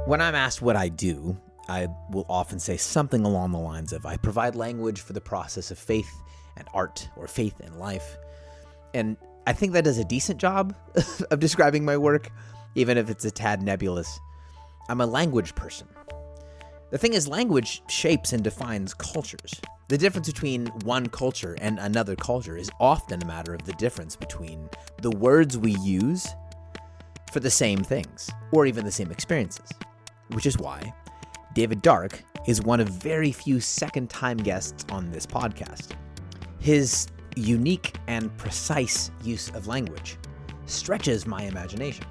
When I'm asked what I do, I will often say something along the lines of, I provide language for the process of faith and art, or faith and life. And I think that does a decent job of describing my work, even if it's a tad nebulous. I'm a language person. The thing is, language shapes and defines cultures. The difference between one culture and another culture is often a matter of the difference between the words we use for the same things, or even the same experiences. Which is why David Dark is one of very few second-time guests on this podcast. His unique and precise use of language stretches my imagination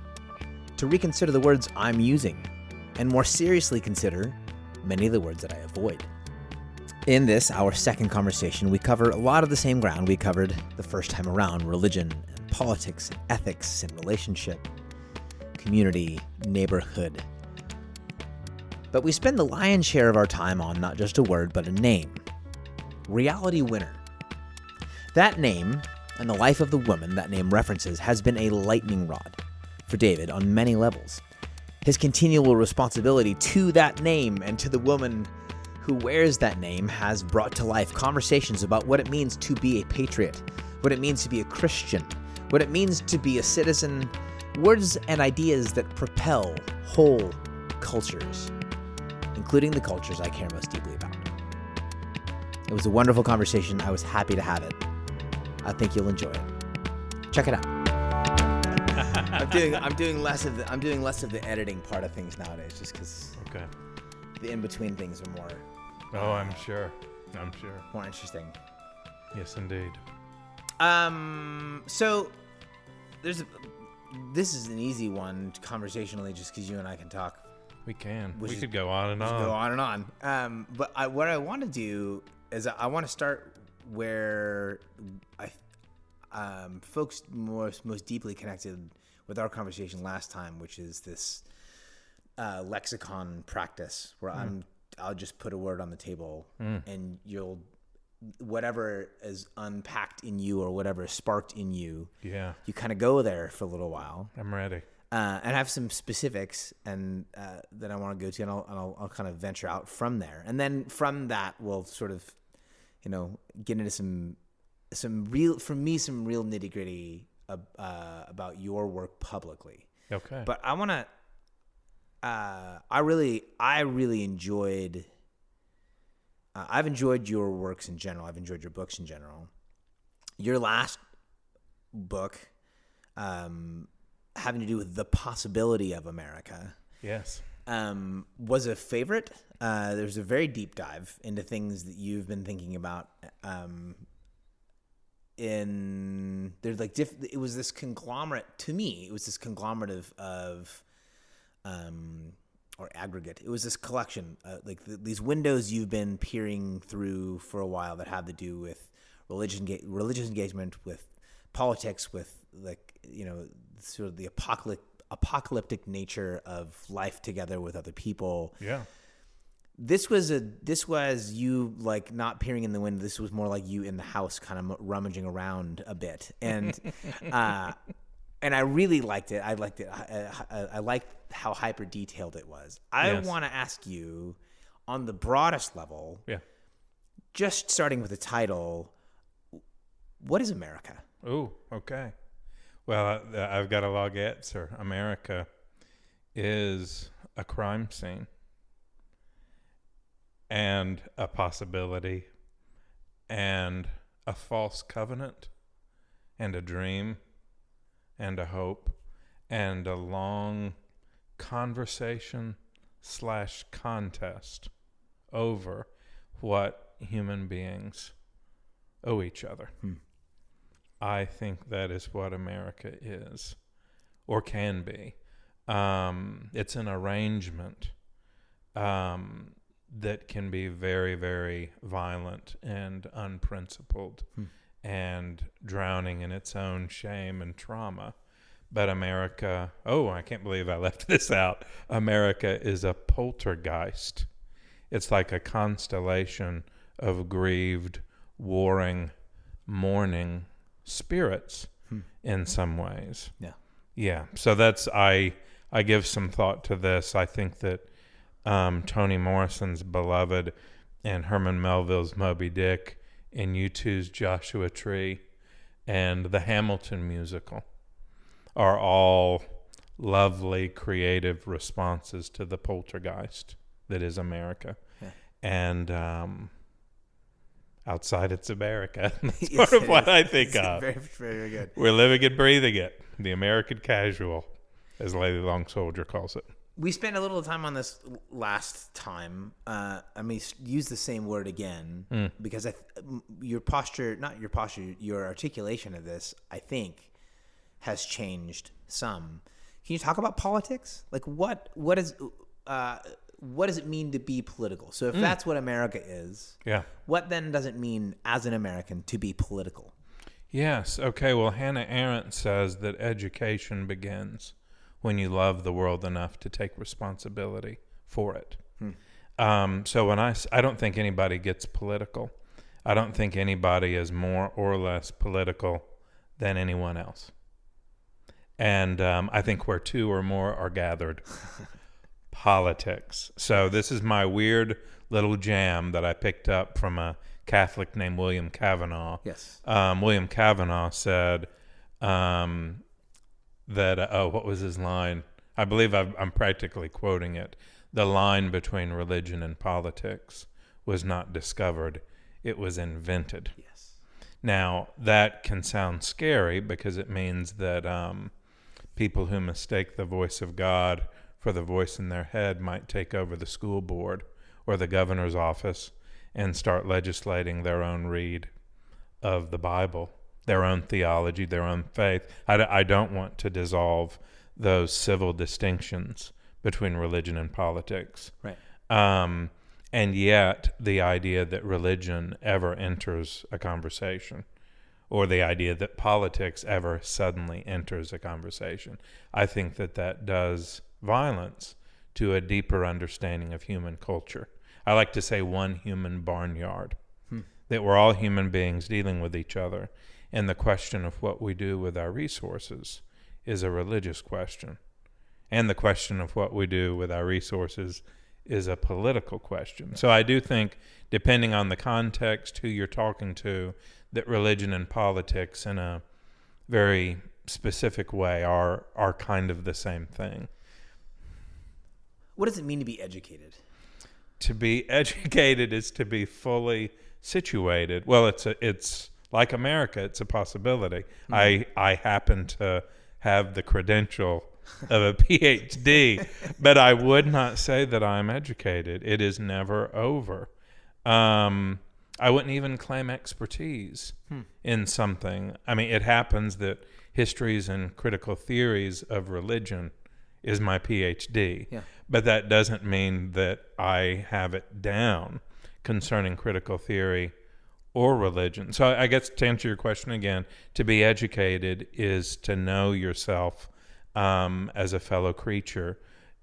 to reconsider the words I'm using and more seriously consider many of the words that I avoid. In this, our second conversation, we cover a lot of the same ground we covered the first time around: religion and politics and ethics and relationship, community, neighborhood. But we spend the lion's share of our time on not just a word, but a name. Reality Winner. That name, and the life of the woman that name references, has been a lightning rod for David on many levels. His continual responsibility to that name and to the woman who wears that name has brought to life conversations about what it means to be a patriot, what it means to be a Christian, what it means to be a citizen, words and ideas that propel whole cultures, including the cultures I care most deeply about. It was a wonderful conversation. I was happy to have it. I think you'll enjoy it. Check it out. I'm doing less of the editing part of things nowadays, just because the in-between things are more. Oh, I'm sure. More interesting. Yes, indeed. So this is an easy one conversationally, just because you and I can talk. We can. We could go on and on. Go on and on. But what I want to do is I want to start where folks most deeply connected with our conversation last time, which is this lexicon practice where I'll just put a word on the table and you'll, whatever is unpacked in you or whatever is sparked in you, you kind of go there for a little while. I'm ready. And I have some specifics and that I want to go to, and I'll kind of venture out from there. And then from that, we'll sort of, get into some real nitty gritty about your work publicly. Okay. But I want to. I really enjoyed. I've enjoyed your works in general. I've enjoyed your books in general. Your last book, having to do with the possibility of America. Yes. Was a favorite. There's a very deep dive into things that you've been thinking about. It was this conglomerate to me. It was this conglomerate of or aggregate. It was this collection, these windows you've been peering through for a while that have to do with religious engagement, with politics, with sort of the apocalyptic nature of life together with other people. Yeah. This was you not peering in the window. This was more like you in the house, kind of rummaging around a bit, and and I really liked it. I liked it. I liked how hyper detailed it was. I want to ask you, on the broadest level, just starting with the title, what is America? Oh, okay. Well, I've got a log answer. America is a crime scene and a possibility and a false covenant and a dream and a hope and a long conversation/contest over what human beings owe each other. I think that is what America is, or can be. It's an arrangement that can be very, very violent and unprincipled and drowning in its own shame and trauma. But America, I can't believe I left this out. America is a poltergeist. It's like a constellation of grieved, warring, mourning spirits in some ways. Yeah. Yeah. So that's, I I give some thought to this. I think that Toni Morrison's Beloved and Herman Melville's Moby Dick and U2's Joshua Tree and the Hamilton musical are all lovely, creative responses to the poltergeist that is America. Yeah. And outside it's America. That's Yes, part of what I think of. Very, very good. We're living and breathing it. The American casual, as Lady Long Soldier calls it. We spent a little time on this last time. I mean, use the same word again because your articulation of this, I think, has changed some. Can you talk about politics? Like, what does it mean to be political? So if that's what America is, what then does it mean as an American to be political? Yes. Okay. Well, Hannah Arendt says that education begins when you love the world enough to take responsibility for it. So when I don't think anybody gets political. I don't think anybody is more or less political than anyone else. And I think where two or more are gathered, politics. So this is my weird little jam that I picked up from a Catholic named William Cavanaugh. Yes. William Cavanaugh said that, what was his line? I believe I'm practically quoting it. The line between religion and politics was not discovered. It was invented. Yes. Now, that can sound scary because it means that people who mistake the voice of God for the voice in their head might take over the school board or the governor's office and start legislating their own read of the Bible, their own theology, their own faith. I don't want to dissolve those civil distinctions between religion and politics. Right. And yet the idea that religion ever enters a conversation or the idea that politics ever suddenly enters a conversation, I think that does violence to a deeper understanding of human culture. I like to say one human barnyard, that we're all human beings dealing with each other. And the question of what we do with our resources is a religious question. And the question of what we do with our resources is a political question. So I do think, depending on the context, who you're talking to, that religion and politics in a very specific way are kind of the same thing. What does it mean to be educated? To be educated is to be fully situated. Well, it's like America, it's a possibility. I happen to have the credential of a PhD, but I would not say that I'm educated. It is never over. I wouldn't even claim expertise in something. I mean, it happens that histories and critical theories of religion is my PhD, but that doesn't mean that I have it down concerning critical theory or religion. So I guess to answer your question again, to be educated is to know yourself as a fellow creature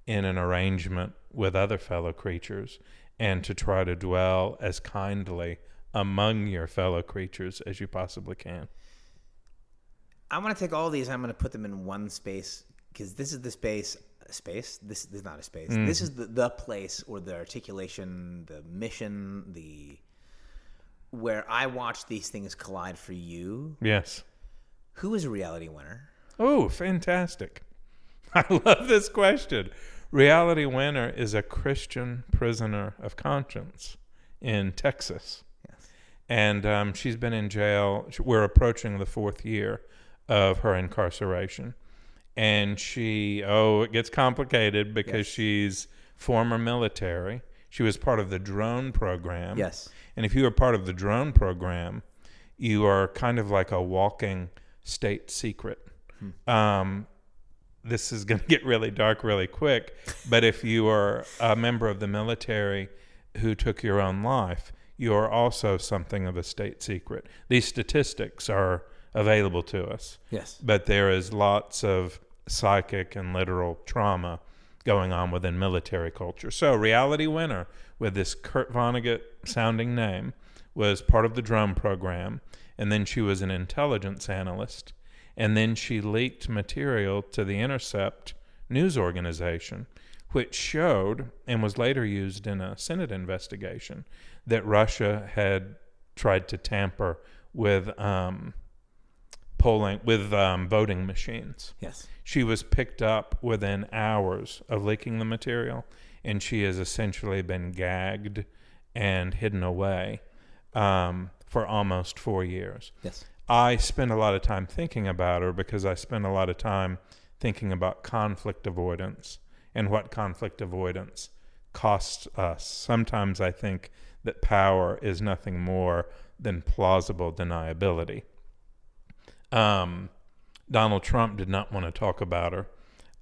in an arrangement with other fellow creatures, and to try to dwell as kindly among your fellow creatures as you possibly can. I want to take all these, I'm going to put them in one space, because this is the space. This is not a space. This is the place, or the articulation, the mission, where I watch these things collide for you. Yes. Who is a reality winner? Oh, fantastic. I love this question. Reality winner is a Christian prisoner of conscience in Texas. Yes. And she's been in jail. We're approaching the 4th year of her incarceration. And it gets complicated because she's former military. She was part of the drone program. Yes. And if you are part of the drone program, you are kind of like a walking state secret. This is going to get really dark really quick, but if you are a member of the military who took your own life, you are also something of a state secret. These statistics are available to us. Yes. But there is lots of psychic and literal trauma going on within military culture. So reality winner with this Kurt Vonnegut sounding name was part of the drone program, and then she was an intelligence analyst, and then she leaked material to The Intercept news organization, which showed, and was later used in a Senate investigation, that Russia had tried to tamper with voting machines. Yes. She was picked up within hours of leaking the material, and she has essentially been gagged and hidden away for almost 4 years. Yes. I spend a lot of time thinking about her because I spend a lot of time thinking about conflict avoidance and what conflict avoidance costs us. Sometimes I think that power is nothing more than plausible deniability. Donald Trump did not want to talk about her.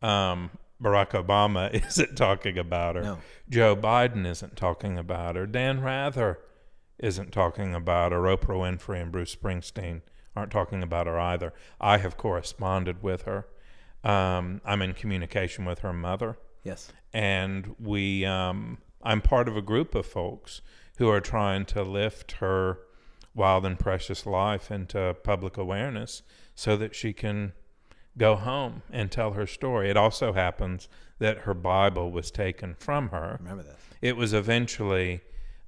Barack Obama isn't talking about her. No. Joe Biden isn't talking about her. Dan Rather isn't talking about her. Oprah Winfrey and Bruce Springsteen aren't talking about her either. I have corresponded with her. I'm in communication with her mother. Yes. And I'm part of a group of folks who are trying to lift her wild and precious life into public awareness so that she can go home and tell her story. It also happens that her Bible was taken from her. I remember this. It was eventually,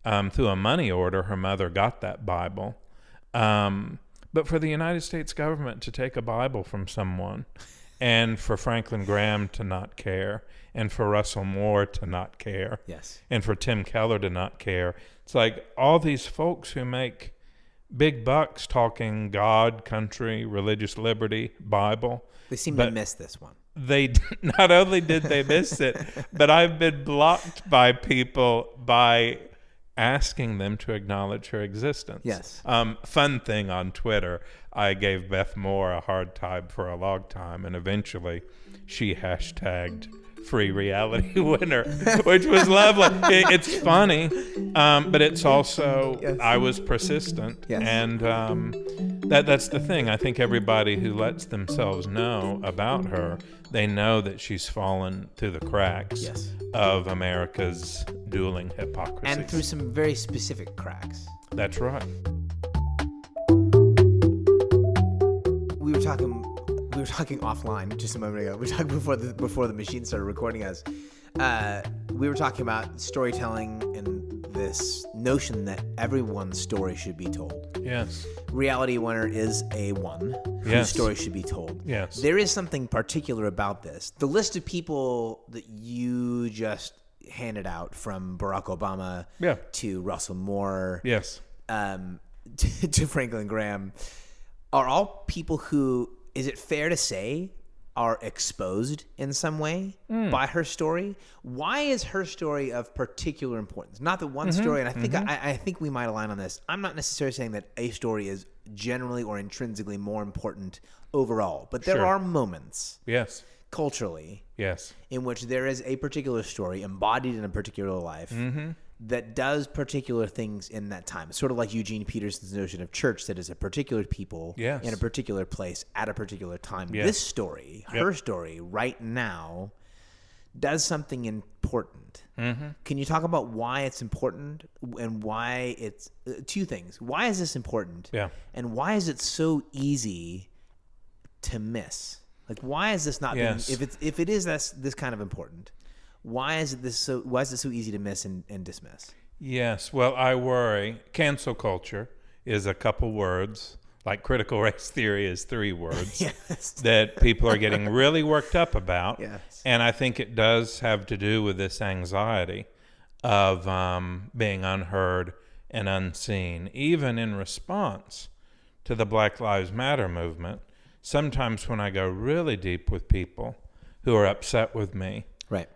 through a money order, her mother got that Bible. But for the United States government to take a Bible from someone, and for Franklin Graham to not care, and for Russell Moore to not care, Yes. and for Tim Keller to not care, it's like all these folks who make big bucks talking God, country, religious liberty, Bible. They seem to miss this one. They not only did they miss it, but I've been blocked by people by asking them to acknowledge her existence. Yes. Fun thing on Twitter, I gave Beth Moore a hard time for a long time, and eventually she hashtagged free reality winner, which was lovely. It's funny, but it's also, Yes. I was persistent. Yes. And that's the thing. I think everybody who lets themselves know about her, they know that she's fallen through the cracks Yes. of America's dueling hypocrisy. And through some very specific cracks. That's right. We were talking offline just a moment ago. We were talking before the machine started recording us. We were talking about storytelling and this notion that everyone's story should be told. Yes. Reality Winner is a one whose Yes. story should be told. Yes. There is something particular about this. The list of people that you just handed out, from Barack Obama Yeah. to Russell Moore Yes. to Franklin Graham, are all people who, is it fair to say, are exposed in some way by her story? Why is her story of particular importance? Not the one story, and I think we might align on this. I'm not necessarily saying that a story is generally or intrinsically more important overall, but there Sure. are moments Yes. culturally Yes. in which there is a particular story embodied in a particular life that does particular things in that time. It's sort of like Eugene Peterson's notion of church, that is a particular people Yes. in a particular place at a particular time. Yes. This story, her story right now, does something important. Can you talk about why it's important and why it's two things? Why is this important? Yeah. And why is it so easy to miss? Like, why is this not Yes. being, if it is this kind of important, why is it so easy to miss and dismiss? Yes. Well, I worry. Cancel culture is a couple words, like critical race theory is 3 words Yes. that people are getting really worked up about. Yes. And I think it does have to do with this anxiety of being unheard and unseen, even in response to the Black Lives Matter movement. Sometimes when I go really deep with people who are upset with me, Right.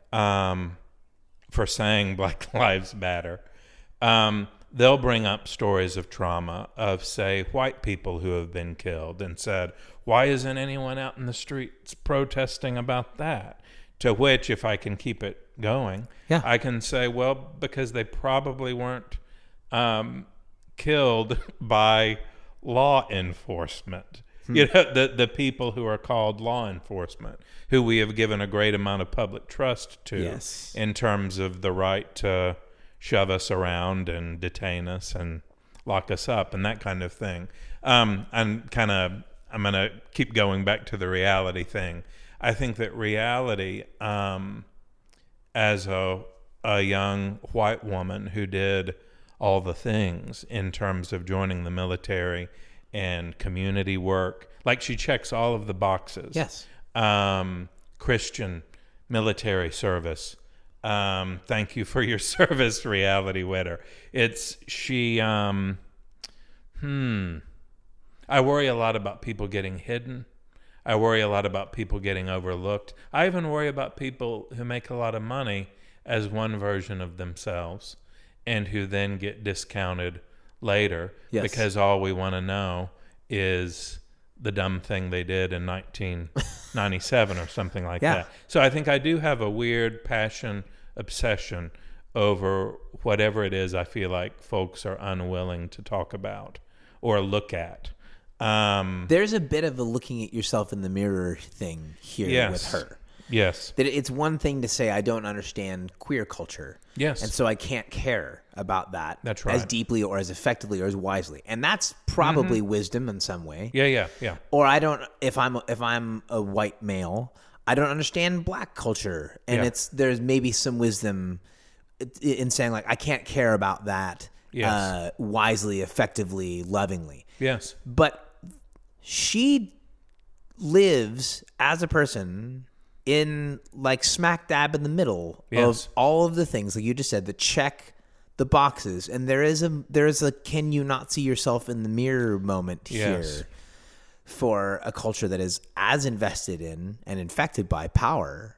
for saying Black Lives Matter, they'll bring up stories of trauma of, say, white people who have been killed and said, why isn't anyone out in the streets protesting about that? To which, if I can keep it going, Yeah. I can say, well, because they probably weren't killed by law enforcement. You know, the people who are called law enforcement, who we have given a great amount of public trust to, Yes. in terms of the right to shove us around and detain us and lock us up and that kind of thing. I'm going to keep going back to the reality thing. I think that reality, as a young white woman who did all the things in terms of joining the military and community work, like she checks all of the boxes. Yes. Christian military service. Thank you for your service, reality witter. I worry a lot about people getting hidden. I worry a lot about people getting overlooked. I even worry about people who make a lot of money as one version of themselves and who then get discounted later because all we want to know is the dumb thing they did in 1997 or something like that. So I think I do have a weird passion, obsession over whatever it is I feel like folks are unwilling to talk about or look at. There's a bit of a looking at yourself in the mirror thing here with her. Yes. That it's one thing to say, I don't understand queer culture. Yes. And so I can't care about that That's right. as deeply or as effectively or as wisely. And that's probably wisdom in some way. Yeah. Or I don't, if I'm a white male, I don't understand black culture. And there's maybe some wisdom in saying, like, I can't care about that wisely, effectively, lovingly. Yes. But she lives as a person in, like, smack dab in the middle of all of the things, like you just said, that check the boxes. And there is a can you not see yourself in the mirror moment here for a culture that is as invested in and infected by power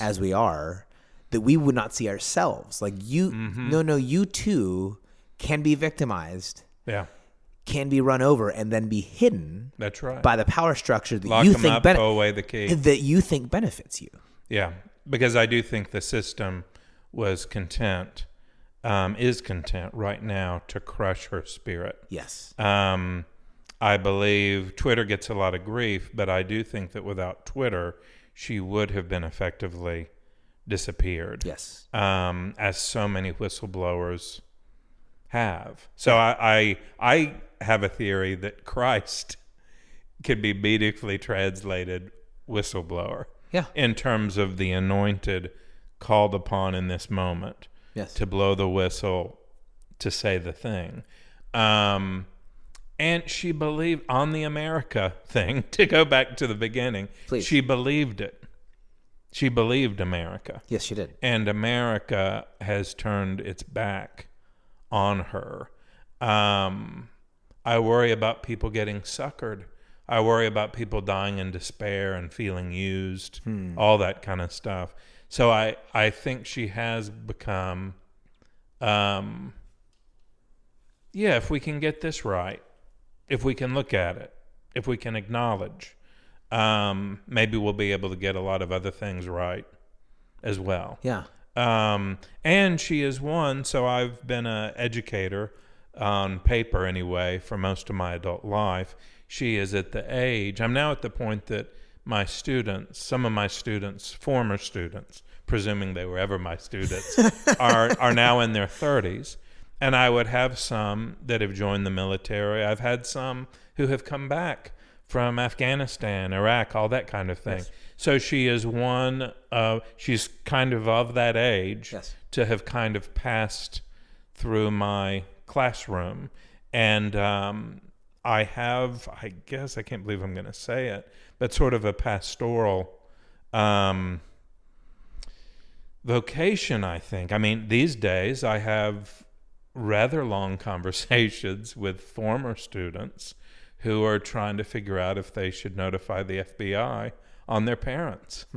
as we are, that we would not see ourselves. Like, you too can be victimized. Yeah. Can be run over and then be hidden. That's right. By the power structure that Lock you them think up, throw away the key. That you think benefits you. Yeah, because I do think the system is content right now to crush her spirit. Yes. I believe Twitter gets a lot of grief, but I do think that without Twitter, she would have been effectively disappeared. Yes. As so many whistleblowers have. So I have a theory that Christ could be beautifully translated whistleblower. Yeah. In terms of the anointed called upon in this moment to blow the whistle, to say the thing. And she believed on the America thing, to go back to the beginning. Please. She believed it. She believed America. Yes, she did. And America has turned its back on her. I worry about people getting suckered. I worry about people dying in despair and feeling used, all that kind of stuff. So I think she has become, if we can get this right, if we can look at it, if we can acknowledge, maybe we'll be able to get a lot of other things right as well. Yeah. And she is one, so I've been an educator on paper anyway for most of my adult life. She is at the age, I'm now at the point that my students, some of my students, former students, presuming they were ever my students, are now in their 30s. And I would have some that have joined the military. I've had some who have come back from Afghanistan, Iraq, all that kind of thing. Yes. So she is one, she's kind of that age to have kind of passed through my classroom. And I have, I guess, I can't believe I'm going to say it, but sort of a pastoral vocation, I think. I mean, these days I have rather long conversations with former students who are trying to figure out if they should notify the FBI on their parents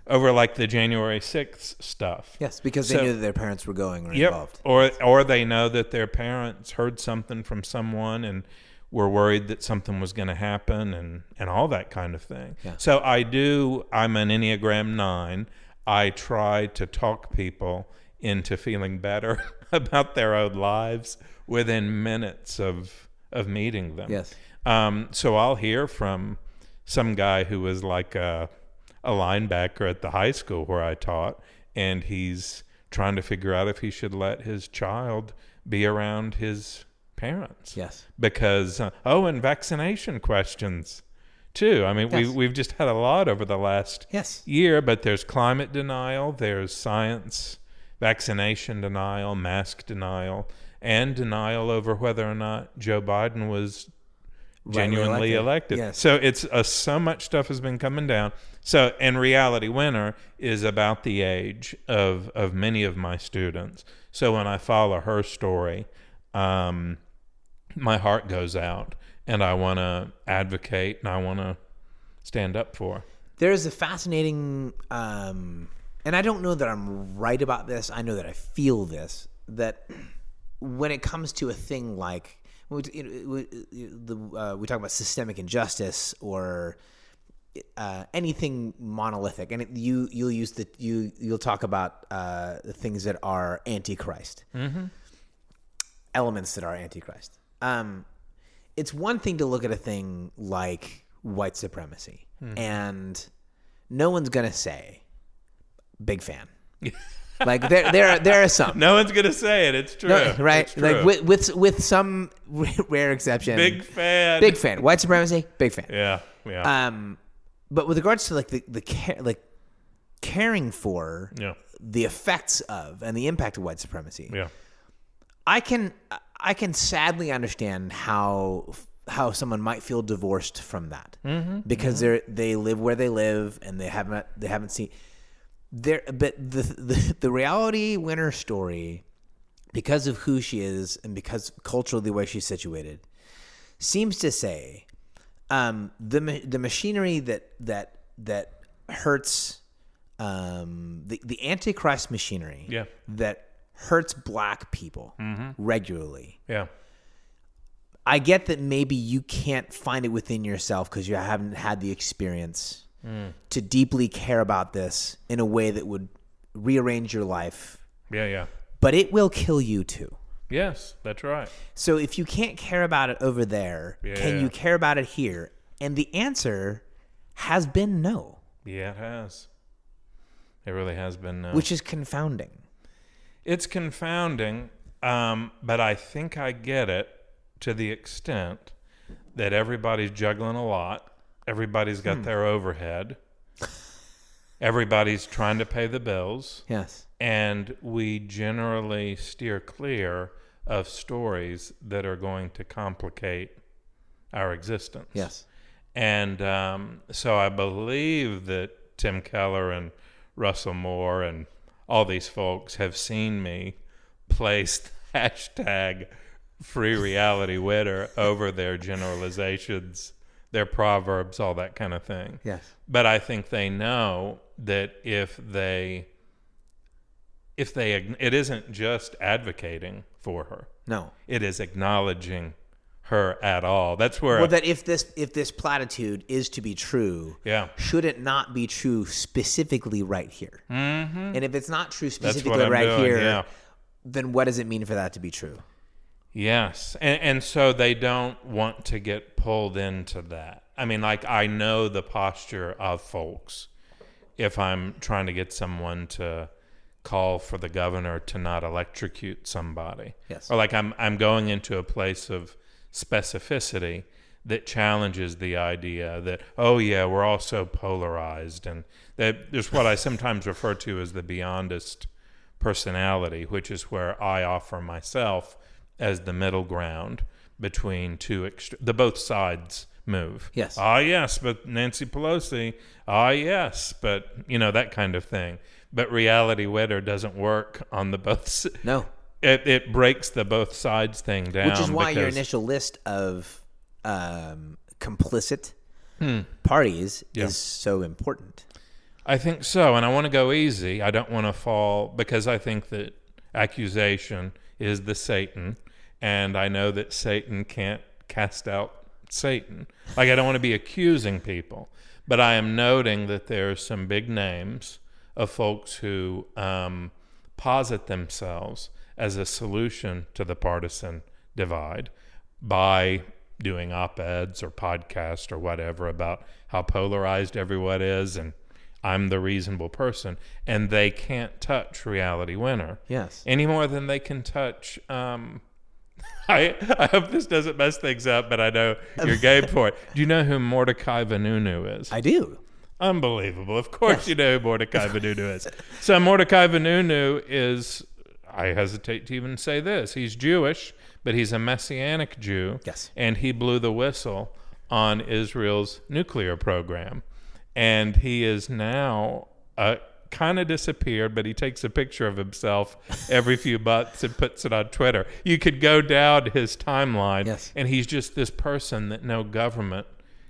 over, like, the January 6th stuff. Yes, because they knew that their parents were going or involved. Or they know that their parents heard something from someone and were worried that something was going to happen and all that kind of thing. Yeah. So I'm an Enneagram 9. I try to talk people into feeling better about their own lives within minutes of meeting them. Yes. So I'll hear from some guy who was like a linebacker at the high school where I taught, and he's trying to figure out if he should let his child be around his parents. Yes. Because, and vaccination questions too. I mean, Yes. we've just had a lot over the last Yes. year, but there's climate denial, there's science, vaccination denial, mask denial, and denial over whether or not Joe Biden was genuinely elected. Yes. So it's so much stuff has been coming down. So, and Reality Winner is about the age of many of my students. So when I follow her story, my heart goes out, and I want to advocate, and I want to stand up for. There's a fascinating, and I don't know that I'm right about this. I know that I feel this, that when it comes to a thing like, we talk about systemic injustice or anything monolithic, and you'll talk about the things that are antichrist, elements that are antichrist. It's one thing to look at a thing like white supremacy, and no one's gonna say, "Big fan." Like there are some. No one's gonna say it. It's true, right? It's true. Like with some rare exception. Big fan. Big fan. White supremacy. Big fan. Yeah. But with regards to like the caring for the effects of and the impact of white supremacy. Yeah. I can sadly understand how someone might feel divorced from that because they live where they live and they haven't seen there. But the Reality Winner story, because of who she is and because culturally the way she's situated, seems to say the machinery that hurts the Antichrist machinery that hurts black people regularly. Yeah. I get that maybe you can't find it within yourself because you haven't had the experience to deeply care about this in a way that would rearrange your life. Yeah. But it will kill you too. Yes, that's right. So if you can't care about it over there, can you care about it here? And the answer has been no. Yeah, it has. It really has been no. Which is confounding. It's confounding, but I think I get it to the extent that everybody's juggling a lot. Everybody's got their overhead. Everybody's trying to pay the bills. Yes. And we generally steer clear of stories that are going to complicate our existence. Yes. And so I believe that Tim Keller and Russell Moore and all these folks have seen me place hashtag free reality winner over their generalizations, their proverbs, all that kind of thing. Yes. But I think they know that if they it isn't just advocating for her. No. It is acknowledging her at all. That's where that if this platitude is to be true, should it not be true specifically right here? And if it's not true specifically right here, then what does it mean for that to be true? Yes. And so they don't want to get pulled into that. I mean, like, I know the posture of folks if I'm trying to get someone to call for the governor to not electrocute somebody. Yes. Or like I'm going into a place of specificity that challenges the idea that, oh yeah, we're all so polarized, and that there's what I sometimes refer to as the beyondist personality, which is where I offer myself as the middle ground between two the both sides move. Yes. Ah, yes, but Nancy Pelosi. Ah, yes, but that kind of thing. But Reality Winner doesn't work on the both. No. It breaks the both sides thing down. Which is why your initial list of complicit parties is so important. I think so, and I want to go easy. I don't want to fall, because I think that accusation is the Satan, and I know that Satan can't cast out Satan. Like, I don't want to be accusing people, but I am noting that there are some big names of folks who posit themselves as a solution to the partisan divide by doing op-eds or podcasts or whatever about how polarized everyone is, and I'm the reasonable person, and they can't touch Reality Winner. Yes. Any more than they can touch I hope this doesn't mess things up, but I know you're game for it. Do you know who Mordecai Vanunu is? I do. Unbelievable. Of course Yes. you know who Mordecai Vanunu is. So Mordecai Vanunu is, I hesitate to even say this, he's Jewish, but he's a Messianic Jew. Yes. And he blew the whistle on Israel's nuclear program. And he is now kind of disappeared, but he takes a picture of himself every few months and puts it on Twitter. You could go down his timeline, Yes. and he's just this person that no government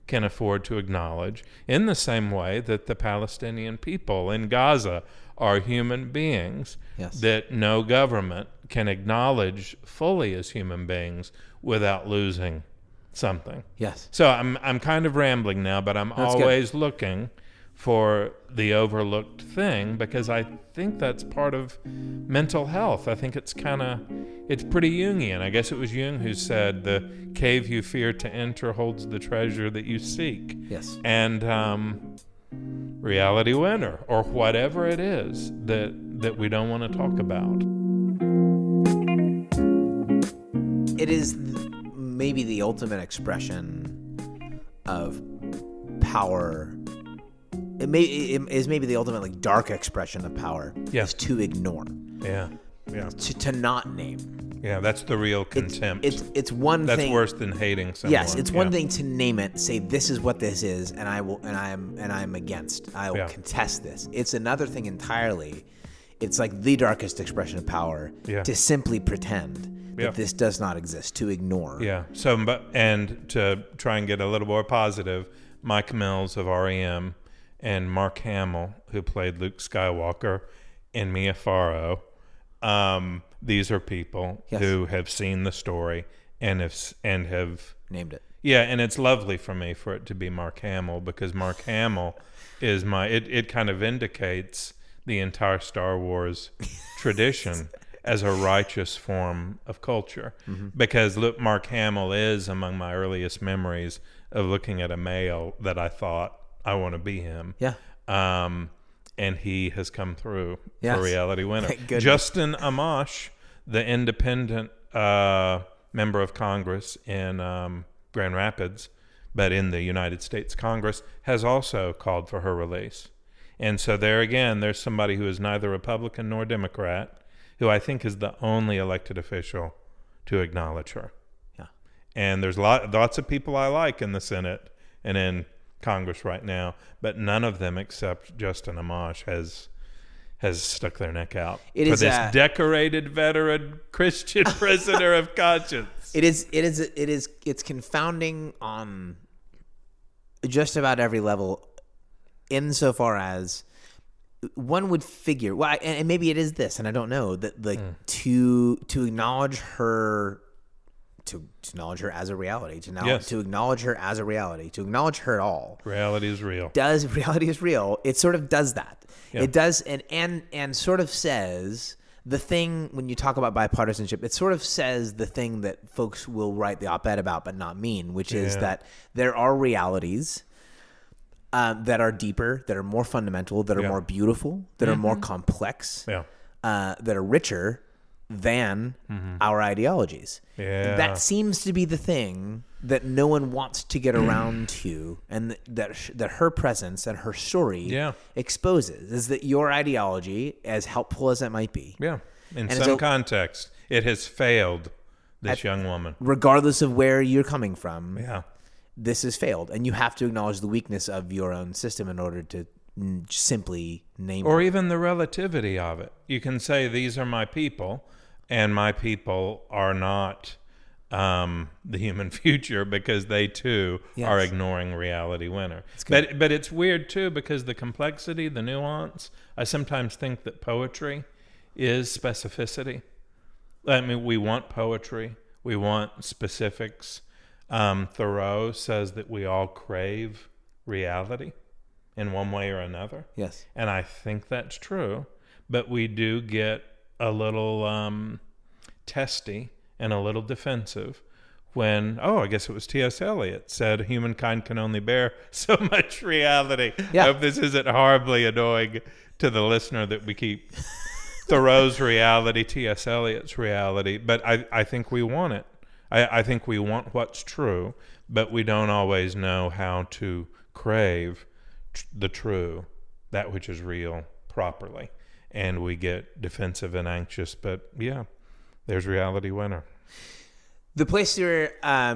can afford to acknowledge, in the same way that the Palestinian people in Gaza are human beings Yes. that no government can acknowledge fully as human beings without losing something. Yes. So I'm kind of rambling now, but I'm That's always looking for the overlooked thing, because I think that's part of mental health. I think it's pretty Jungian. I guess it was Jung who said, the cave you fear to enter holds the treasure that you seek. Yes. And reality winner, or whatever it is that we don't want to talk about. It is maybe the ultimate expression of power. It is maybe the ultimate, like, dark expression of power. Yeah. Is to ignore. Yeah. Yeah. To not name. Yeah, that's the real contempt. It's one That's thing. worse than hating someone. Yes, it's one thing to name it, say this is what this is, and I'm against. I will contest this. It's another thing entirely. It's like the darkest expression of power to simply pretend that this does not exist, to ignore. Yeah. So, and to try and get a little more positive, Mike Mills of REM and Mark Hamill, who played Luke Skywalker, and Mia Farrow. These are people who have seen the story and have named it. Yeah, and it's lovely for me for it to be Mark Hamill, because Mark Hamill is it kind of indicates the entire Star Wars tradition as a righteous form of culture. Mm-hmm. Because look, Mark Hamill is among my earliest memories of looking at a male that I thought, I want to be him. Yeah. And he has come through for Reality Winner. Justin Amash, the independent member of Congress in Grand Rapids, but in the United States Congress, has also called for her release. And so there again, there's somebody who is neither Republican nor Democrat, who I think is the only elected official to acknowledge her. Yeah. And there's lots of people I like in the Senate and in Congress right now, but none of them except Justin Amash has stuck their neck out for this decorated veteran Christian prisoner of conscience. It's confounding on just about every level, insofar as one would figure, well, and maybe it is this, and I don't know, that to acknowledge her. To acknowledge her as a reality, to acknowledge her as a reality, to acknowledge her at all. Reality is real. Reality is real. It sort of does that. Yeah. It does, and sort of says the thing, when you talk about bipartisanship, it sort of says the thing that folks will write the op-ed about but not mean, which is that there are realities that are deeper, that are more fundamental, that are more beautiful, that are more complex, that are richer than our ideologies. Yeah. That seems to be the thing that no one wants to get around to, and that her presence and her story exposes, is that your ideology, as helpful as it might be, in some context, it has failed this young woman. Regardless of where you're coming from, this has failed, and you have to acknowledge the weakness of your own system in order to simply name or it. Even the relativity of it. You can say, these are my people, and my people are not the human future, because they too are ignoring Reality Winner. But it's weird too, because the complexity, the nuance, I sometimes think that poetry is specificity. I mean, we want poetry, we want specifics. Thoreau says that we all crave reality in one way or another. Yes. And I think that's true, but we do get a little testy and a little defensive when, I guess it was T.S. Eliot said, humankind can only bear so much reality. I hope this isn't horribly annoying to the listener that we keep Thoreau's reality, T.S. Eliot's reality, but I think we want it. I think we want what's true, but we don't always know how to crave the true, that which is real, properly. And we get defensive and anxious, but yeah, there's reality winner. The place where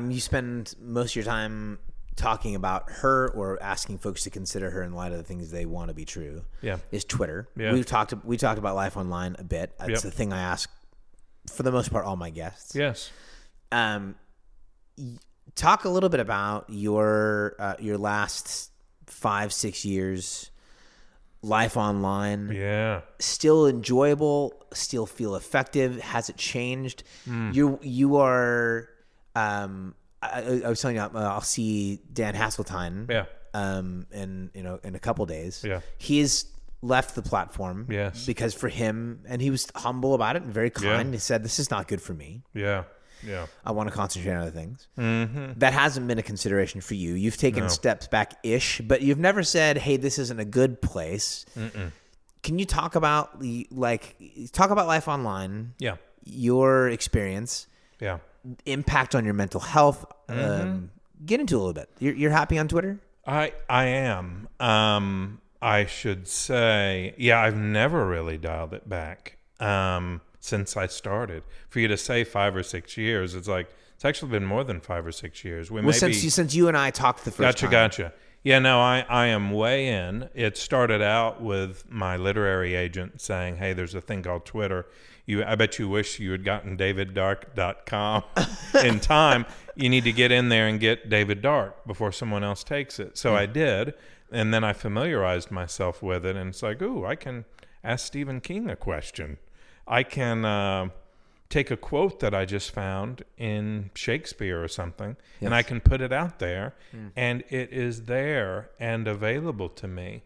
you spend most of your time talking about her or asking folks to consider her in light of the things they want to be true is Twitter. Yeah. We talked about life online a bit. It's the thing I ask for the most part all my guests. Yes. Talk a little bit about your last 5-6 years life online. Yeah. Still enjoyable, still feel effective. Has it changed? You are I was telling you, I'll see Dan Hasseltine. Yeah. In a couple days. Yeah. He's left the platform. Yes. Because for him, and he was humble about it and very kind. Yeah. He said, "This is not good for me. Yeah. Yeah. I want to concentrate on other things." Mm-hmm. That hasn't been a consideration for you. You've taken steps back-ish, but you've never said, "Hey, this isn't a good place." Mm-mm. Can you talk about life online? Yeah. Your experience. Yeah. Impact on your mental health. Get into it a little bit. You're happy on Twitter? I am. I should say, I've never really dialed it back since I started. For you to say 5 or 6 years, it's actually been more than 5 or 6 years. Since you and I talked the first time. Gotcha. Yeah, no, I am way in. It started out with my literary agent saying, "Hey, there's a thing called Twitter. I bet you wish you had gotten daviddark.com in time. You need to get in there and get David Dark before someone else takes it." So I did, and then I familiarized myself with it, and it's like, ooh, I can ask Stephen King a question. I can take a quote that I just found in Shakespeare or something, and I can put it out there, and it is there and available to me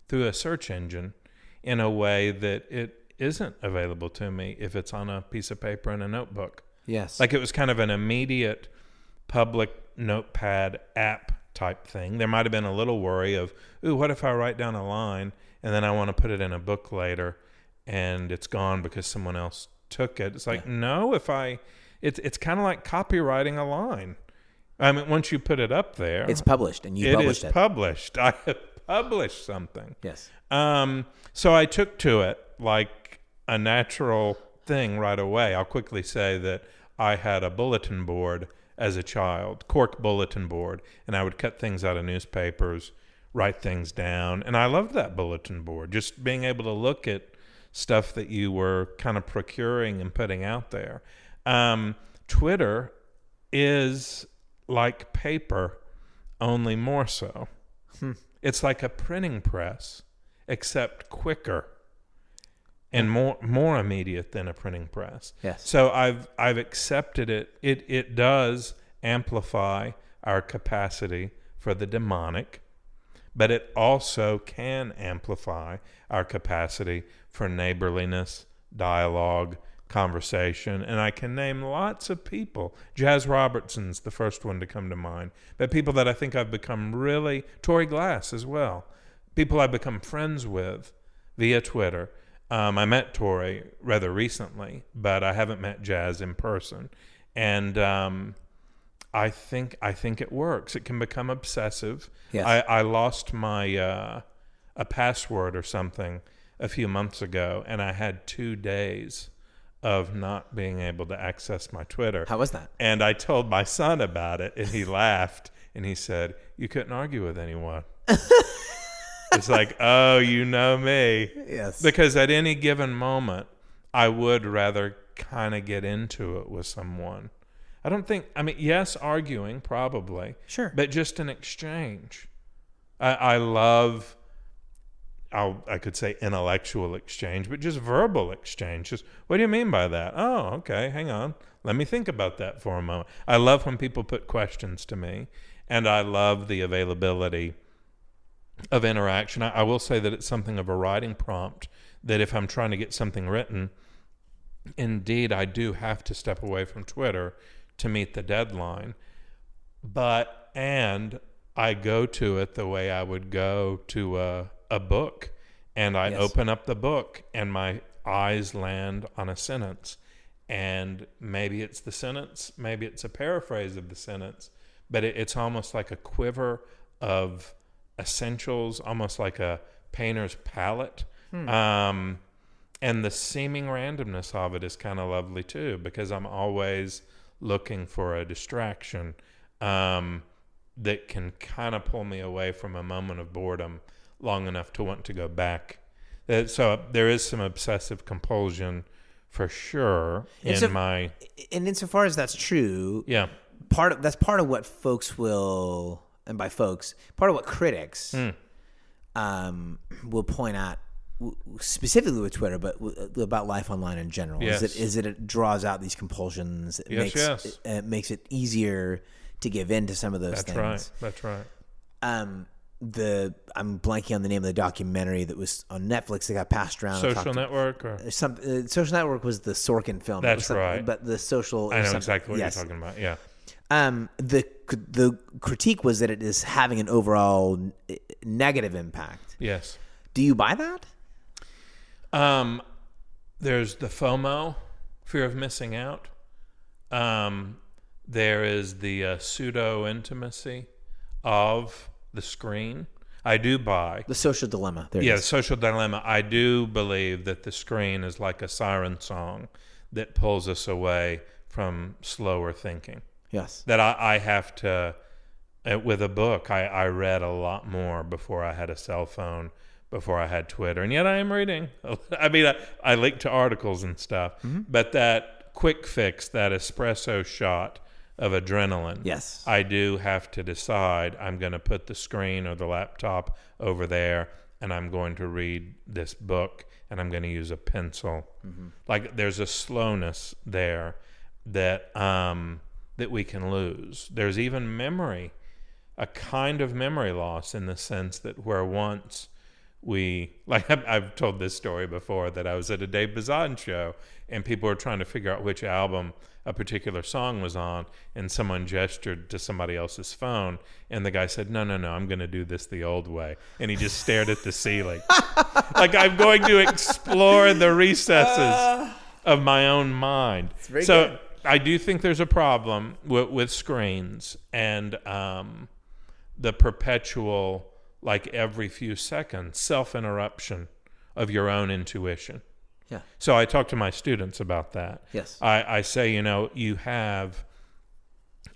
through a search engine in a way that it isn't available to me if it's on a piece of paper in a notebook. Yes. Like it was kind of an immediate public notepad app type thing. There might have been a little worry of, ooh, what if I write down a line and then I want to put it in a book later and it's gone because someone else took it. It's like, no, it's kind of like copywriting a line. I mean, once you put it up there, it's published and you published it. It is published. I have published something. Yes. So I took to it like a natural thing right away. I'll quickly say that I had a bulletin board as a child, cork bulletin board, and I would cut things out of newspapers, write things down, and I loved that bulletin board, just being able to look at stuff that you were kind of procuring and putting out there. Twitter is like paper, only more so. It's like a printing press, except quicker and more immediate than a printing press. Yes. So I've accepted it. It does amplify our capacity for the demonic, but it also can amplify our capacity for neighborliness, dialogue, conversation. And I can name lots of people. Jazz Robertson's the first one to come to mind. But people that I think I've become really, Tory Glass as well, people I've become friends with via Twitter. I met Tory rather recently, but I haven't met Jazz in person. And I think it works. It can become obsessive. Yes. I lost my a password or something a few months ago, and I had 2 days of not being able to access my Twitter. How was that? And I told my son about it, and he laughed, and he said, "You couldn't argue with anyone." It's like, oh, you know me. Yes. Because at any given moment, I would rather kind of get into it with someone. Yes, arguing, probably. Sure. But just an exchange. I love, I could say intellectual exchange, but just verbal exchange. Just, what do you mean by that? Oh, okay, hang on. Let me think about that for a moment. I love when people put questions to me, and I love the availability of interaction. I will say that it's something of a writing prompt, that if I'm trying to get something written, indeed I do have to step away from Twitter to meet the deadline. And I go to it the way I would go to a book and I Yes. open up the book and my eyes land on a sentence, and maybe it's the sentence, maybe it's a paraphrase of the sentence, but it's almost like a quiver of essentials, almost like a painter's palette. And the seeming randomness of it is kind of lovely too, because I'm always looking for a distraction that can kind of pull me away from a moment of boredom long enough to want to go back. So there is some obsessive compulsion for sure and insofar as that's true, yeah. that's part of what folks will, and by folks, part of what critics will point out, specifically with Twitter, but about life online in general, Yes. is that it draws out these compulsions. It makes it easier to give in to some of those things. That's right. I'm blanking on the name of the documentary that was on Netflix that got passed around. Social Network or Social Network was the Sorkin film. That's right. But the social, I know exactly what you're talking about. Yeah. The critique was that it is having an overall negative impact. Yes. Do you buy that? There's the FOMO, fear of missing out. There is the pseudo intimacy of the screen. I do buy the social dilemma. The social dilemma. I do believe that the screen is like a siren song that pulls us away from slower thinking. Yes. That I have to, with a book, I read a lot more before I had a cell phone, before I had Twitter, and yet I am reading. I mean, I link to articles and stuff, but that quick fix, that espresso shot of adrenaline, yes, I do have to decide I'm going to put the screen or the laptop over there, and I'm going to read this book, and I'm going to use a pencil. Like there's a slowness there that we can lose. There's even memory, a kind of memory loss, in the sense that where once I've told this story before, that I was at a Dave Bazan show and people were trying to figure out which album a particular song was on, and someone gestured to somebody else's phone, and the guy said, no, I'm going to do this the old way. And he just stared at the ceiling. Like I'm going to explore the recesses of my own mind. So good. I do think there's a problem with screens and the perpetual, like every few seconds, self-interruption of your own intuition. Yeah. So I talk to my students about that. Yes. I say, you have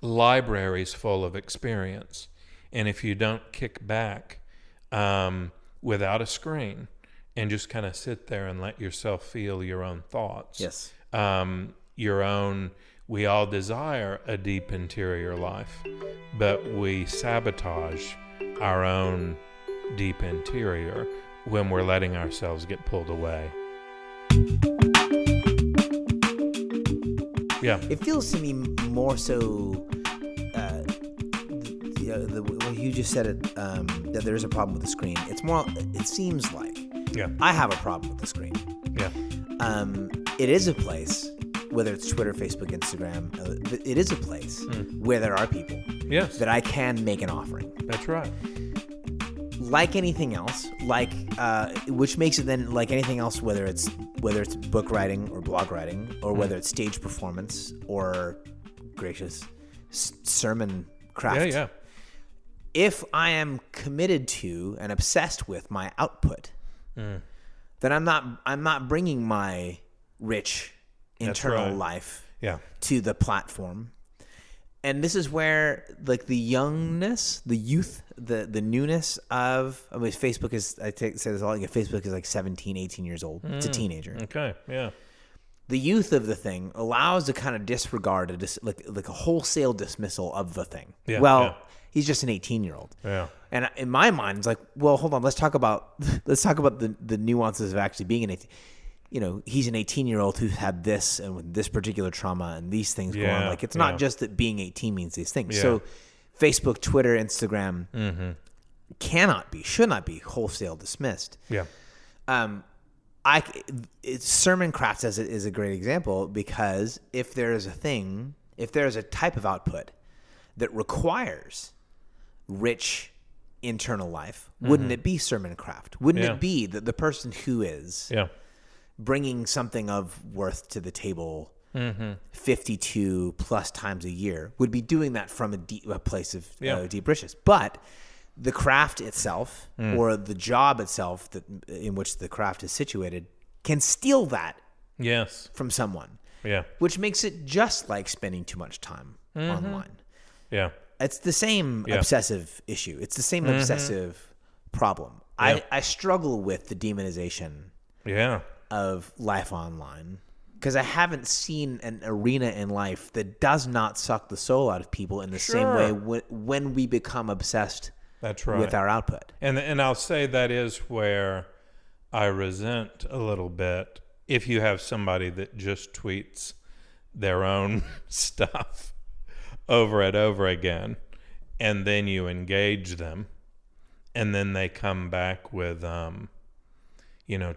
libraries full of experience, and if you don't kick back without a screen and just kind of sit there and let yourself feel your own thoughts. Yes. We all desire a deep interior life, but we sabotage our own deep interior when we're letting ourselves get pulled away. Yeah. It feels to me more so, when you just said it, that there is a problem with the screen. It's more, it seems like, I have a problem with the screen. Yeah. It is a place, whether it's Twitter, Facebook, Instagram, it is a place where there are people that I can make an offering. That's right. Like anything else, which makes it then like anything else, whether it's book writing or blog writing, or whether it's stage performance or sermon craft. Yeah. If I am committed to and obsessed with my output, then I'm not bringing my rich internal life to the platform. And this is where, like, the youngness, the youth, the newness of, Facebook is, say this all, Facebook is like 17, 18 years old. It's a teenager. Okay, yeah. The youth of the thing allows a kind of disregard, like a wholesale dismissal of the thing. Yeah, he's just an 18-year-old. Yeah. And in my mind, it's like, well, hold on, let's talk about the nuances of actually being an 18. He's an 18-year-old who had this and with this particular trauma and these things going on. Like, it's not just that being 18 means these things. Yeah. So Facebook, Twitter, Instagram should not be wholesale dismissed. Yeah. Sermon craft is a great example, because if there is a type of output that requires rich internal life, wouldn't it be sermon craft? Wouldn't Yeah. it be that the person who is Yeah. bringing something of worth to the table 52 plus times a year would be doing that from a place of deep riches? But the craft itself or the job itself in which the craft is situated can steal that Yes. from someone, Yeah. which makes it just like spending too much time online. Yeah. It's the same obsessive issue. It's the same obsessive problem. Yeah. I struggle with the demonization Yeah. of life online because I haven't seen an arena in life that does not suck the soul out of people in the same way when we become obsessed That's right. with our output. And I'll say that is where I resent a little bit if you have somebody that just tweets their own stuff over and over again, and then you engage them, and then they come back with,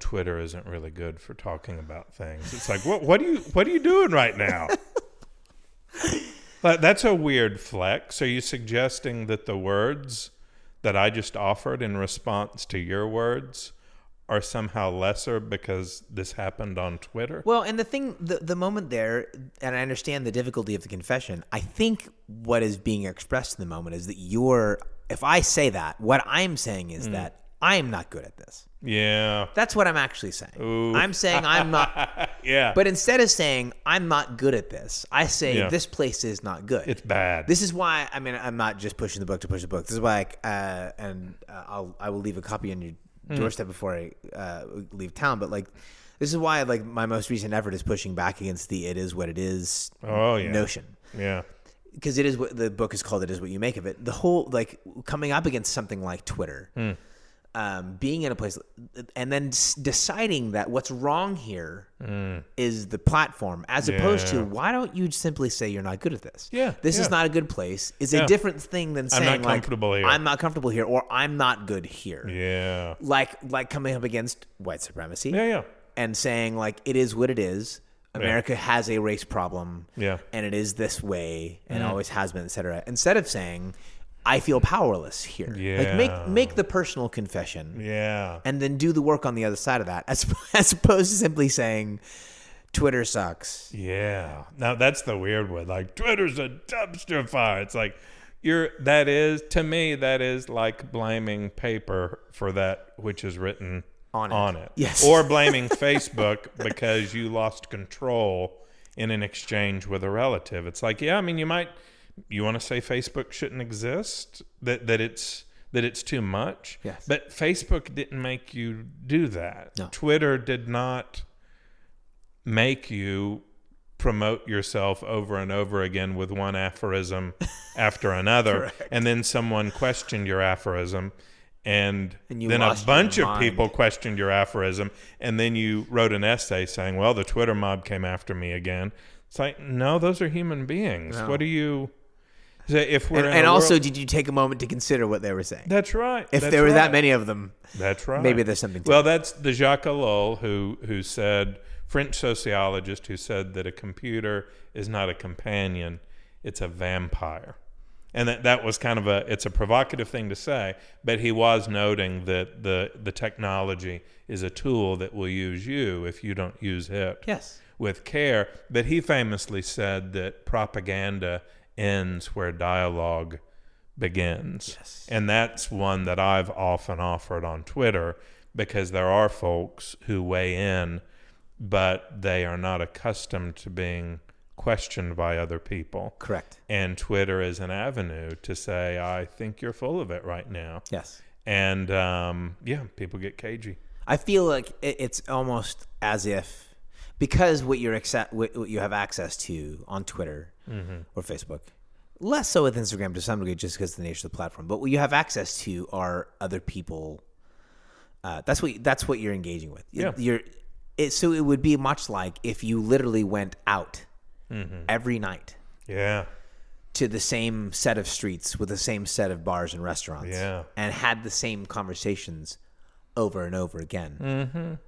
Twitter isn't really good for talking about things. It's like, what are you doing right now? But that's a weird flex. Are you suggesting that the words that I just offered in response to your words are somehow lesser because this happened on Twitter? Well, and the thing, the moment there, and I understand the difficulty of the confession, I think what is being expressed in the moment is that if I say that, what I'm saying is that I am not good at this. Yeah. That's what I'm actually saying. Ooh. I'm saying I'm not. Yeah. But instead of saying I'm not good at this, I say this place is not good. It's bad. This is why, I'm not just pushing the book to push the book. This is why I will leave a copy on your doorstep before I leave town. But this is why my most recent effort is pushing back against the "it is what it is" notion. Yeah. Because it is what the book is called. It is what you make of it. The whole coming up against something like Twitter. Being in a place and then deciding that what's wrong here is the platform, as opposed to why don't you simply say you're not good at this? Yeah, this is not a good place. Is a different thing than saying I'm not comfortable here. I'm not comfortable here, or I'm not good here. Yeah, like coming up against white supremacy. Yeah. And saying it is what it is. America has a race problem. Yeah, and it is this way, and always has been, etc. Instead of saying, I feel powerless here. Yeah. Make the personal confession. Yeah. And then do the work on the other side of that, as opposed to simply saying, Twitter sucks. Yeah. Now that's the weird one. Twitter's a dumpster fire. It's to me, that is like blaming paper for that which is written on it. Yes. Or blaming Facebook because you lost control in an exchange with a relative. It's you want to say Facebook shouldn't exist? That it's too much? Yes. But Facebook didn't make you do that. No. Twitter did not make you promote yourself over and over again with one aphorism after another. And then someone questioned your aphorism. And then a bunch of people questioned your aphorism. And then you wrote an essay saying, well, the Twitter mob came after me again. It's no, those are human beings. No. What do you... If we're did you take a moment to consider what they were saying? That's right. If there were that many of them, that's right. Maybe there's something to it. Well, it. That's the Jacques Ellul who said, French sociologist who said that a computer is not a companion, it's a vampire. And that was kind of it's a provocative thing to say, but he was noting that the technology is a tool that will use you if you don't use it with care. But he famously said that propaganda ends where dialogue begins. Yes. And that's one that I've often offered on Twitter, because there are folks who weigh in, but they are not accustomed to being questioned by other people. Correct. And Twitter is an avenue to say, I think you're full of it right now. Yes. And people get cagey. I feel like it's almost as if, because what you have access to on Twitter or Facebook, less so with Instagram to some degree, just because of the nature of the platform. But what you have access to are other people. That's what you're engaging with. Yeah. So it would be much like if you literally went out every night. Yeah. To the same set of streets with the same set of bars and restaurants. Yeah. And had the same conversations over and over again.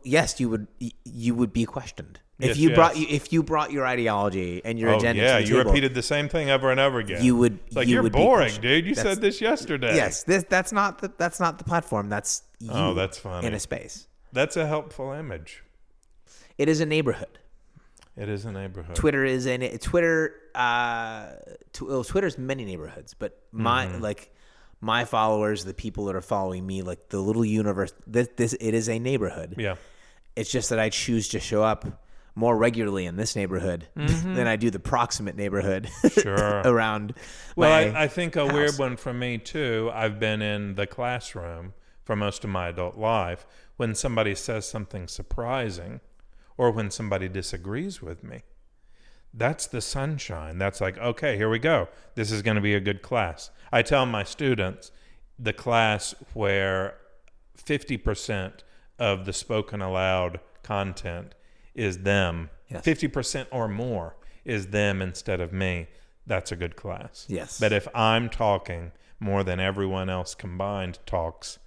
Yes, you would be questioned. If you brought your ideology and your agenda to the you table, repeated the same thing over and over again. You would. It's like, you you're would boring, dude. You said this yesterday. Yes, that's not the platform. That's you. Oh, that's funny. In a space. That's a helpful image. It is a neighborhood. It is a neighborhood. Twitter's many neighborhoods, but my followers, the people that are following me, like the little universe, it is a neighborhood. Yeah. It's just that I choose to show up more regularly in this neighborhood than I do the proximate neighborhood around. Well, I think a weird one for me too. I've been in the classroom for most of my adult life. When somebody says something surprising, or when somebody disagrees with me, that's the sunshine. That's like, okay, here we go. This is going to be a good class. I tell my students, the class where 50% of the spoken aloud content is them, 50% or more is them instead of me, that's a good class. Yes. But if I'm talking more than everyone else combined talks,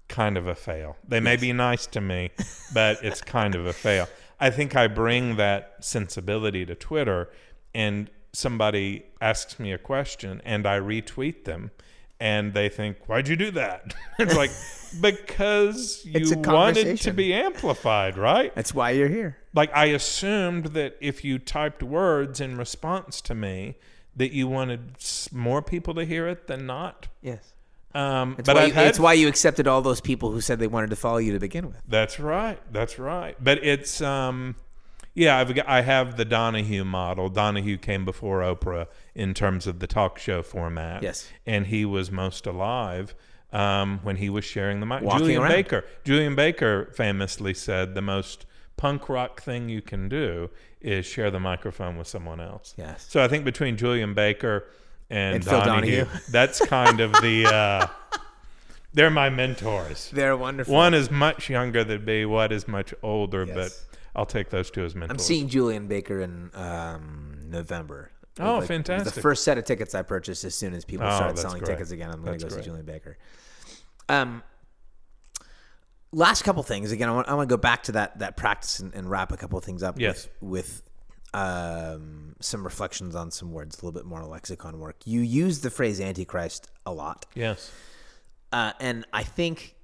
kind of a fail. They may be nice to me, but it's kind of a fail. I think I bring that sensibility to Twitter, and somebody asks me a question and I retweet them and they think, why'd you do that? It's like, because you wanted to be amplified, right? That's why you're here. Like, I assumed that if you typed words in response to me, that you wanted more people to hear it than not. Yes. It's why you accepted all those people who said they wanted to follow you to begin with. That's right. But it's, I have the Donahue model. Donahue came before Oprah in terms of the talk show format. Yes. And he was most alive when he was sharing the mic. Walking Julian Baker famously said the most punk rock thing you can do is share the microphone with someone else. Yes. So I think between Julian Baker and Phil Donahue, that's kind of the they're my mentors. They're wonderful. One is much younger than me, one is much older, but I'll take those two as mentors. I'm seeing Julian Baker in November. Oh, fantastic. The first set of tickets I purchased as soon as people started selling tickets again. I'm going to go see Julian Baker. Last couple things. Again, I want to go back to that practice and wrap a couple of things up with some reflections on some words, a little bit more lexicon work. You use the phrase Antichrist a lot. Yes. And I think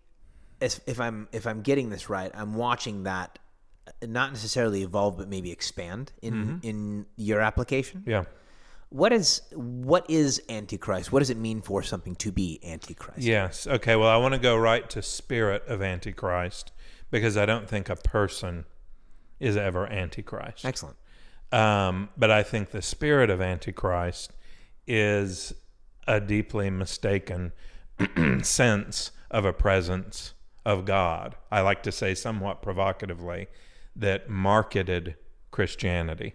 if I'm getting this right, I'm watching that not necessarily evolve, but maybe expand in your application. Yeah. What is Antichrist? What does it mean for something to be Antichrist? Yes. Okay. Well, I want to go right to spirit of Antichrist because I don't think a person is ever Antichrist. Excellent. But I think the spirit of Antichrist is a deeply mistaken sense of a presence of God. I like to say somewhat provocatively that marketed Christianity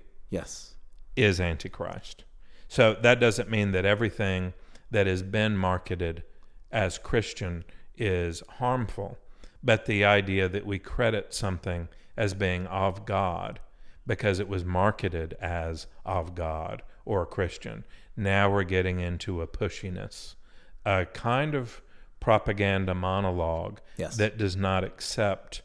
is Antichrist. So that doesn't mean that everything that has been marketed as Christian is harmful, but the idea that we credit something as being of God because it was marketed as of God or Christian. Now we're getting into a pushiness, a kind of propaganda monologue that does not accept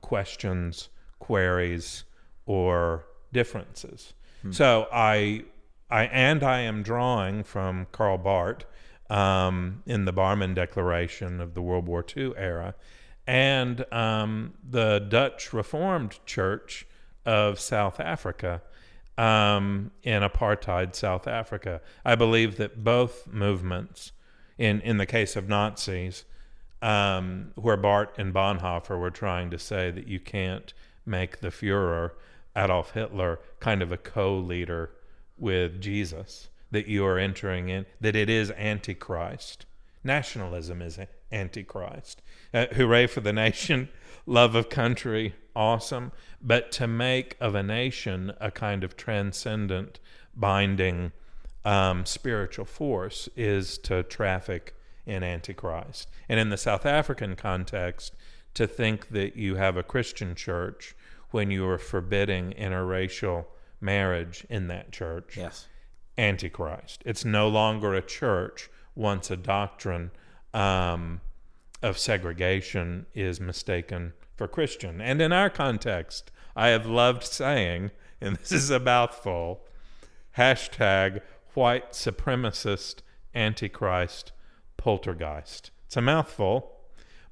questions, queries, or differences. So I am drawing from Karl Barth in the Barmen Declaration of the World War II era and the Dutch Reformed Church of South Africa in apartheid South Africa. I believe that both movements, in the case of Nazis, where Barth and Bonhoeffer were trying to say that you can't make the Führer, Adolf Hitler, kind of a co-leader with Jesus, that you are entering in, that it is Antichrist. Nationalism is Antichrist. Hooray for the nation, love of country, awesome. But to make of a nation a kind of transcendent, binding spiritual force is to traffic in Antichrist. And in the South African context, to think that you have a Christian church when you are forbidding interracial marriage in that church, Antichrist. It's no longer a church once a doctrine of segregation is mistaken for Christian. And in our context, I have loved saying, and this is a mouthful, hashtag white supremacist antichrist poltergeist. It's a mouthful,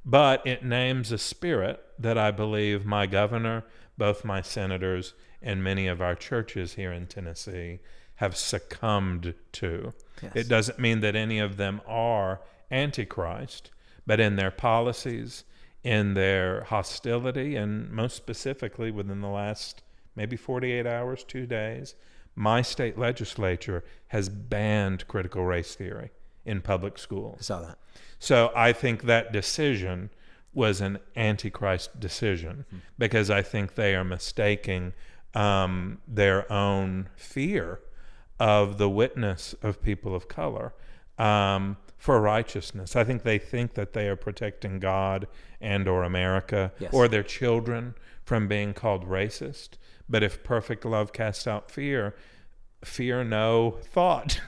but it names a spirit that I believe my governor, both my senators, and many of our churches here in Tennessee have succumbed to. Yes. It doesn't mean that any of them are antichrist, but in their policies, in their hostility, and most specifically within the last maybe 48 hours, 2 days, my state legislature has banned critical race theory in public schools. I saw that. So I think that decision was an antichrist decision because I think they are mistaking their own fear of the witness of people of color for righteousness. I think they think that they are protecting God and or America or their children from being called racist. But if perfect love casts out fear, fear no thought,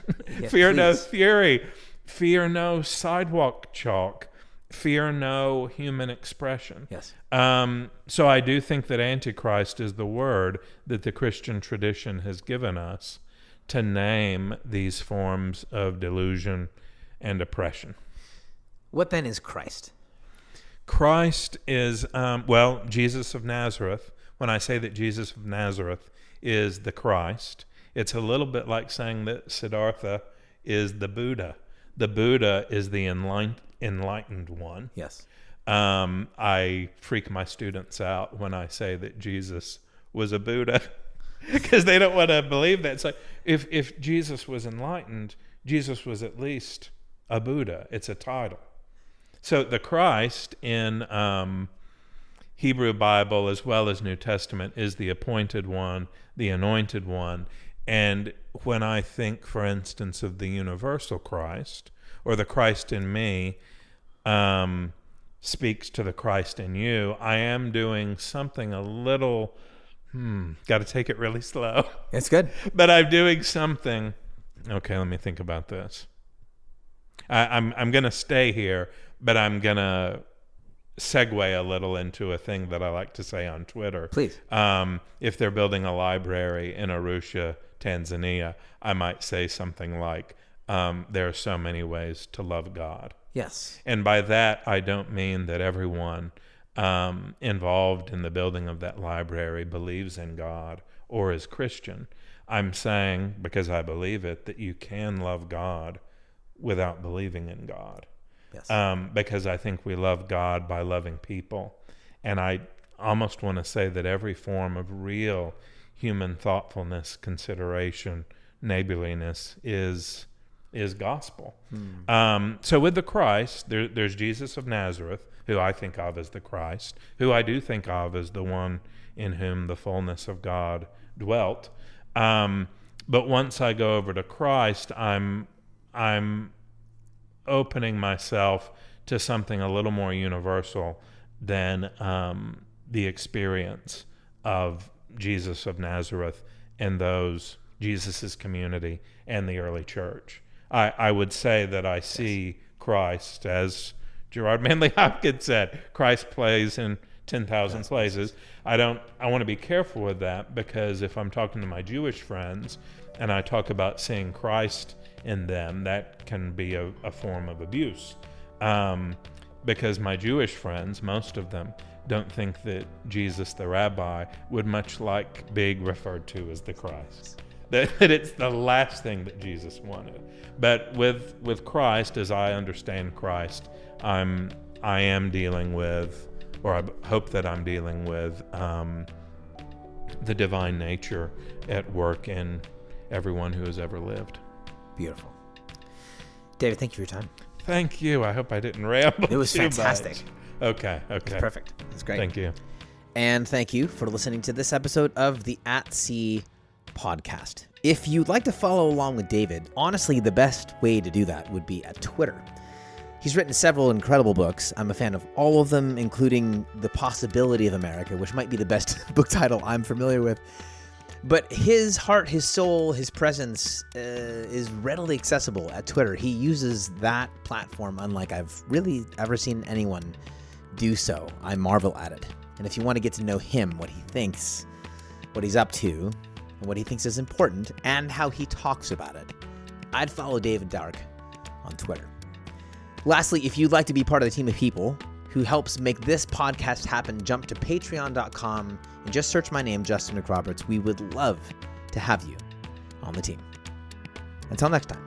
fear no fury, fear no sidewalk chalk, fear no human expression. Yes. So I do think that Antichrist is the word that the Christian tradition has given us to name these forms of delusion and oppression. What then is Christ? Christ is, Jesus of Nazareth. When I say that Jesus of Nazareth is the Christ, it's a little bit like saying that Siddhartha is the Buddha. The Buddha is the enlightened one. Yes. I freak my students out when I say that Jesus was a Buddha because they don't want to believe that. It's like if Jesus was enlightened, Jesus was at least a Buddha. It's a title. So the Christ in Hebrew Bible as well as New Testament is the appointed one, the anointed one. And when I think, for instance, of the universal Christ or the Christ in me speaks to the Christ in you, I am doing something a little, got to take it really slow. It's good. But I'm doing something. Okay, let me think about this. I'm going to stay here, but I'm going to segue a little into a thing that I like to say on Twitter. Please. If they're building a library in Arusha, Tanzania, I might say something like, there are so many ways to love God. Yes. And by that, I don't mean that everyone involved in the building of that library believes in God or is Christian. I'm saying, because I believe it, that you can love God without believing in God. Yes. Because I think we love God by loving people. And I almost want to say that every form of real human thoughtfulness, consideration, neighborliness is gospel. So with the Christ, there's Jesus of Nazareth, who I think of as the Christ, who I do think of as the one in whom the fullness of God dwelt. But once I go over to Christ, I'm opening myself to something a little more universal than the experience of Jesus of Nazareth and those Jesus's community and the early church. I would say that I see Christ, as Gerard Manley Hopkins said, Christ plays in 10,000 places. I want to be careful with that, because if I'm talking to my Jewish friends and I talk about seeing Christ in them, that can be a form of abuse. Because my Jewish friends, most of them, don't think that Jesus the rabbi would much like being referred to as the Christ. That it's the last thing that Jesus wanted. But with Christ, as I understand Christ, I am dealing with, or I hope that I'm dealing with, the divine nature at work in everyone who has ever lived. Beautiful. David, thank you for your time. Thank you. I hope I didn't ramble. It was too fantastic. much. Okay. It was perfect. It's great. Thank you. And thank you for listening to this episode of the At Sea podcast. If you'd like to follow along with David, honestly, the best way to do that would be at Twitter. He's written several incredible books. I'm a fan of all of them, including The Possibility of America, which might be the best book title I'm familiar with. But his heart, his soul, his presence is readily accessible at Twitter. He uses that platform unlike I've really ever seen anyone do so. I marvel at it. And if you want to get to know him, what he thinks, what he's up to, and what he thinks is important, and how he talks about it, I'd follow David Dark on Twitter. Lastly, if you'd like to be part of the team of people who helps make this podcast happen, jump to patreon.com and just search my name, Justin McRoberts. We would love to have you on the team. Until next time.